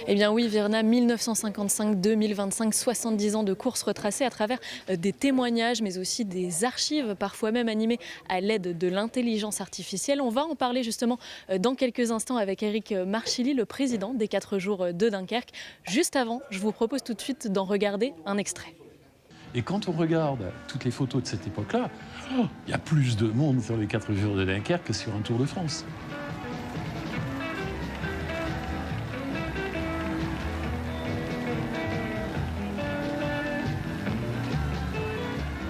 Eh bien oui, Virna, 1955-2025, 70 ans de course retracée à travers des témoignages, mais aussi des archives, parfois même animées à l'aide de l'intelligence artificielle. On va en parler justement dans quelques instants avec Éric Marchilly, le président des 4 jours de Dunkerque. Juste avant, je vous propose tout de suite d'en regarder un extrait. Et quand on regarde toutes les photos de cette époque-là, il y a plus de monde sur les 4 jours de Dunkerque que sur un Tour de France.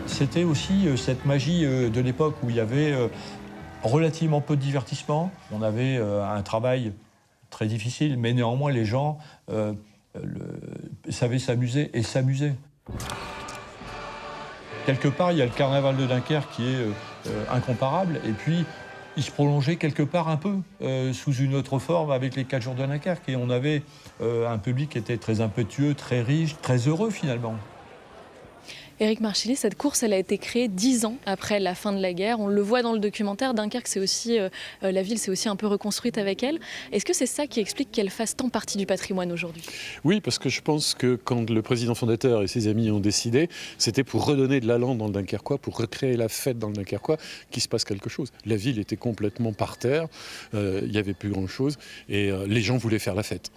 C'était aussi cette magie de l'époque où il y avait relativement peu de divertissement. On avait un travail très difficile, mais néanmoins les gens savaient s'amuser et s'amusaient. Quelque part, il y a le carnaval de Dunkerque qui est incomparable, et puis il se prolongeait quelque part un peu sous une autre forme avec les 4 jours de Dunkerque. Et on avait un public qui était très impétueux, très riche, très heureux finalement. Éric Marchilly, cette course, elle a été créée 10 ans après la fin de la guerre. On le voit dans le documentaire. Dunkerque, c'est aussi la ville s'est aussi un peu reconstruite avec elle. Est-ce que c'est ça qui explique qu'elle fasse tant partie du patrimoine aujourd'hui? Oui, parce que je pense que quand le président fondateur et ses amis ont décidé, c'était pour redonner de l'allant dans le Dunkerquois, pour recréer la fête dans le Dunkerquois, qu'il se passe quelque chose. La ville était complètement par terre, il n'y avait plus grand-chose, et les gens voulaient faire la fête.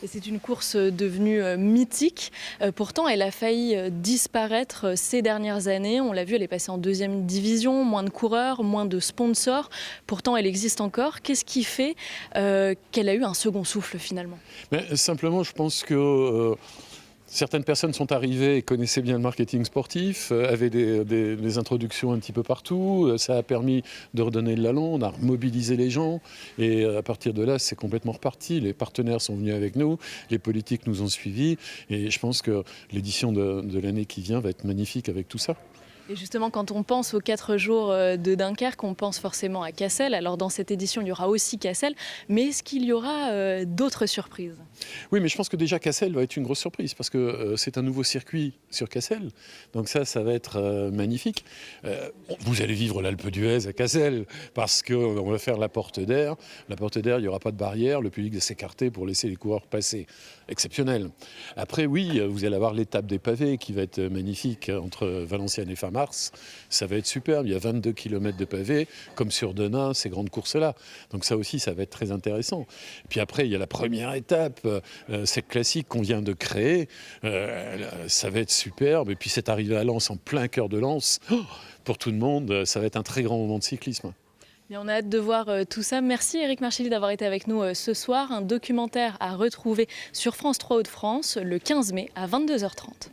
Et c'est une course devenue mythique. Pourtant, elle a failli disparaître ces dernières années. On l'a vu, elle est passée en 2e division, moins de coureurs, moins de sponsors. Pourtant, elle existe encore. Qu'est-ce qui fait qu'elle a eu un second souffle finalement? Mais simplement, je pense que certaines personnes sont arrivées et connaissaient bien le marketing sportif, avaient des introductions un petit peu partout. Ça a permis de redonner de l'allant, on a mobilisé les gens. Et à partir de là, c'est complètement reparti. Les partenaires sont venus avec nous, les politiques nous ont suivis. Et je pense que l'édition de l'année qui vient va être magnifique avec tout ça. Et justement, quand on pense aux 4 jours de Dunkerque, on pense forcément à Cassel. Alors dans cette édition, il y aura aussi Cassel. Mais est-ce qu'il y aura d'autres surprises? Oui, mais je pense que déjà Cassel va être une grosse surprise parce que c'est un nouveau circuit sur Cassel. Donc ça va être magnifique. Vous allez vivre l'Alpe d'Huez à Cassel parce qu'on va faire la porte d'air. La porte d'air, il n'y aura pas de barrière. Le public va s'écarter pour laisser les coureurs passer. Exceptionnel. Après, oui, vous allez avoir l'étape des pavés qui va être magnifique entre Valenciennes et Fin-Mars. Ça va être superbe. Il y a 22 km de pavés, comme sur Denain, ces grandes courses-là. Donc ça aussi, ça va être très intéressant. Puis après, il y a la première étape, cette classique qu'on vient de créer. Ça va être superbe. Et puis cette arrivée à Lens, en plein cœur de Lens, pour tout le monde, ça va être un très grand moment de cyclisme. Et on a hâte de voir tout ça. Merci Éric Marchilly d'avoir été avec nous ce soir. Un documentaire à retrouver sur France 3 Hauts-de-France le 15 mai à 22h30.